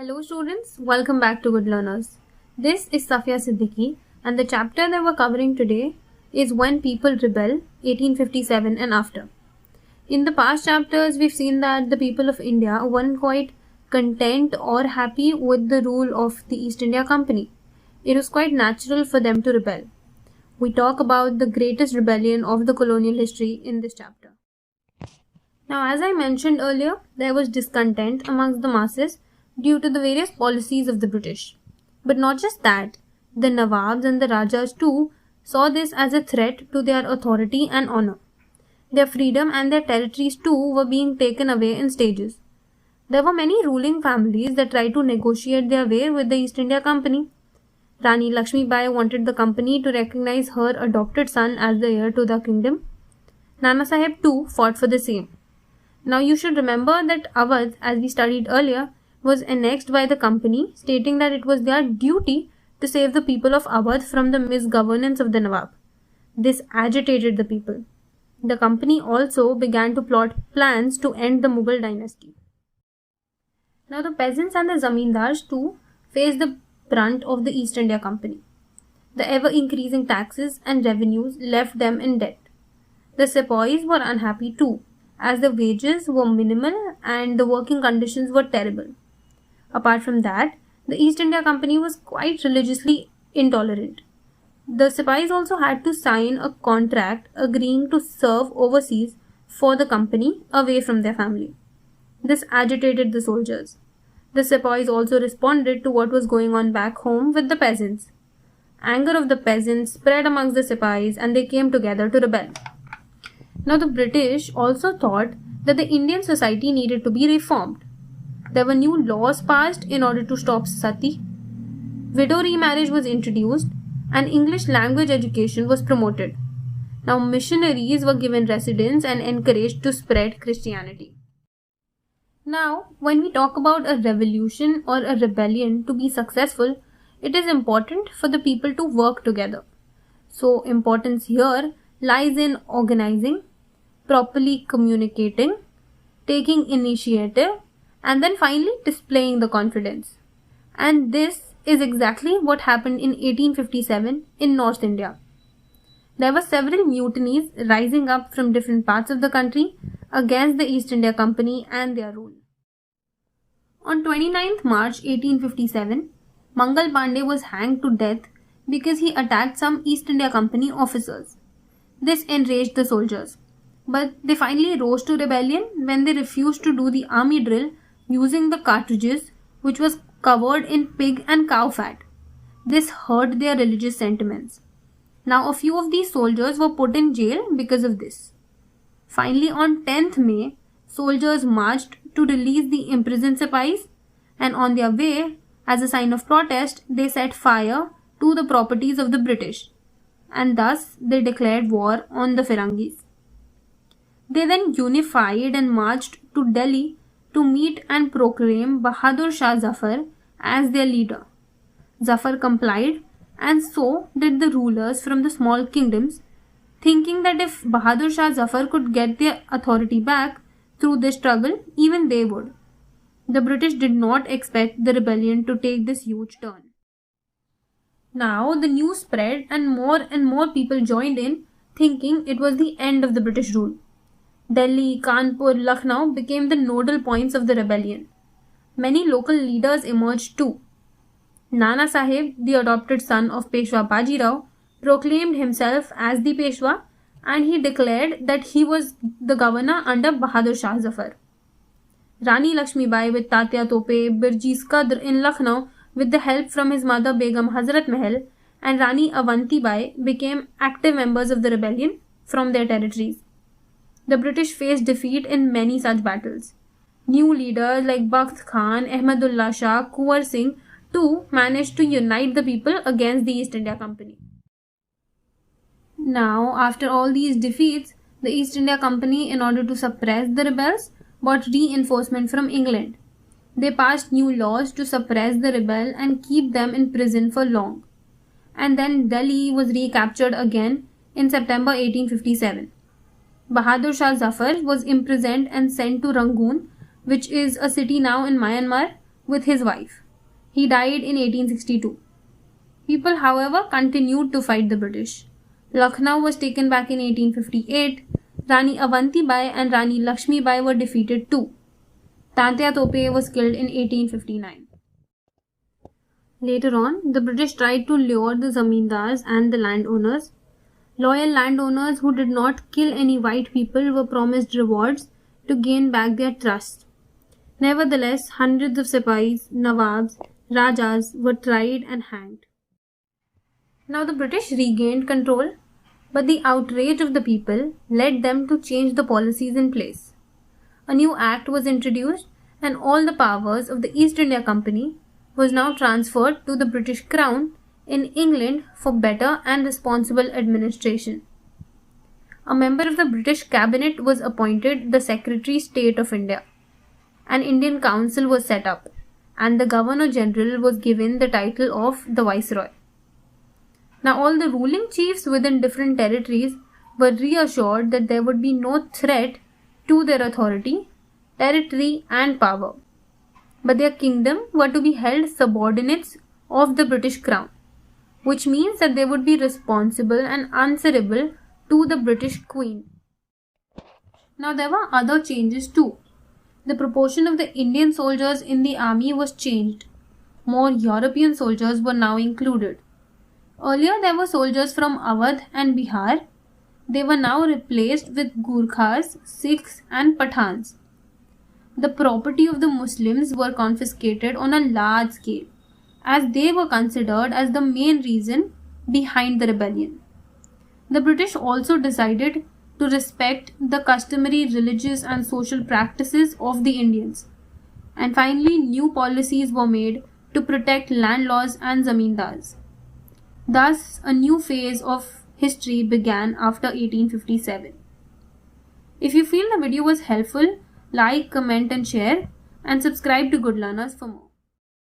Hello students, welcome back to Good Learners. This is Safia Siddiqui and the chapter that we're covering today is When People Rebel, 1857 and After. In the past chapters, we've seen that the people of India weren't quite content or happy with the rule of the East India Company. It was quite natural for them to rebel. We talk about the greatest rebellion of the colonial history in this chapter. Now, as I mentioned earlier, there was discontent amongst the masses due to the various policies of the British. But not just that, the Nawabs and the Rajas too saw this as a threat to their authority and honor. Their freedom and their territories too were being taken away in stages. There were many ruling families that tried to negotiate their way with the East India Company. Rani Lakshmi Bai wanted the company to recognize her adopted son as the heir to the kingdom. Nana Sahib too fought for the same. Now you should remember that Awadh, as we studied earlier, was annexed by the company, stating that it was their duty to save the people of Awadh from the misgovernance of the Nawab. This agitated the people. The company also began to plot plans to end the Mughal dynasty. Now the peasants and the zamindars too faced the brunt of the East India Company. The ever-increasing taxes and revenues left them in debt. The sepoys were unhappy too, as the wages were minimal and the working conditions were terrible. Apart from that, the East India Company was quite religiously intolerant. The sepoys also had to sign a contract agreeing to serve overseas for the company away from their family. This agitated the soldiers. The sepoys also responded to what was going on back home with the peasants. Anger of the peasants spread amongst the sepoys and they came together to rebel. Now the British also thought that the Indian society needed to be reformed. There were new laws passed in order to stop sati. Widow remarriage was introduced and English language education was promoted. Now missionaries were given residence and encouraged to spread Christianity. Now, when we talk about a revolution or a rebellion to be successful, it is important for the people to work together. So importance here lies in organizing, properly communicating, taking initiative, and then finally displaying the confidence. And this is exactly what happened in 1857 in North India. There were several mutinies rising up from different parts of the country against the East India Company and their rule. On 29th March 1857, Mangal Pandey was hanged to death because he attacked some East India Company officers. This enraged the soldiers, but they finally rose to rebellion when they refused to do the army drill using the cartridges which was covered in pig and cow fat. This hurt their religious sentiments. Now a few of these soldiers were put in jail because of this. Finally on 10th May, soldiers marched to release the imprisoned sepoys, and on their way, as a sign of protest, they set fire to the properties of the British, and thus they declared war on the Firangis. They then unified and marched to Delhi to meet and proclaim Bahadur Shah Zafar as their leader. Zafar complied, and so did the rulers from the small kingdoms, thinking that if Bahadur Shah Zafar could get their authority back through this struggle, even they would. The British did not expect the rebellion to take this huge turn. Now the news spread and more people joined in, thinking it was the end of the British rule. Delhi, Kanpur, Lucknow became the nodal points of the rebellion. Many local leaders emerged too. Nana Sahib, the adopted son of Peshwa Bajirao, proclaimed himself as the Peshwa and he declared that he was the governor under Bahadur Shah Zafar. Rani Lakshmi Bai with Tatya Tope, Birjis Qadr in Lucknow with the help from his mother Begum Hazrat Mahal, and Rani Avanti Bai became active members of the rebellion from their territories. The British faced defeat in many such battles. New leaders like Bakht Khan, Ahmadullah Shah, Kuwar Singh too managed to unite the people against the East India Company. Now, after all these defeats, the East India Company, in order to suppress the rebels, bought reinforcement from England. They passed new laws to suppress the rebel and keep them in prison for long. And then Delhi was recaptured again in September 1857. Bahadur Shah Zafar was imprisoned and sent to Rangoon, which is a city now in Myanmar, with his wife. He died in 1862. People, however, continued to fight the British. Lucknow was taken back in 1858. Rani Avanti Bai and Rani Lakshmi Bai were defeated too. Tantia Tope was killed in 1859. Later on, the British tried to lure the zamindars and the landowners. Loyal landowners who did not kill any white people were promised rewards to gain back their trust. Nevertheless, hundreds of sepoys, nawabs, rajas were tried and hanged. Now the British regained control, but the outrage of the people led them to change the policies in place. A new act was introduced, and all the powers of the East India Company was now transferred to the British Crown in England for better and responsible administration. A member of the British Cabinet was appointed the Secretary State of India. An Indian Council was set up, and the Governor-General was given the title of the Viceroy. Now all the ruling chiefs within different territories were reassured that there would be no threat to their authority, territory and power, but their kingdom were to be held subordinates of the British Crown, which means that they would be responsible and answerable to the British Queen. Now there were other changes too. The proportion of the Indian soldiers in the army was changed. More European soldiers were now included. Earlier there were soldiers from Awadh and Bihar. They were now replaced with Gurkhas, Sikhs and Pathans. The property of the Muslims were confiscated on a large scale, as they were considered as the main reason behind the rebellion. The British also decided to respect the customary religious and social practices of the Indians. And finally, new policies were made to protect landlords and zamindars. Thus, a new phase of history began after 1857. If you feel the video was helpful, like, comment and share, and subscribe to Good Learners for more.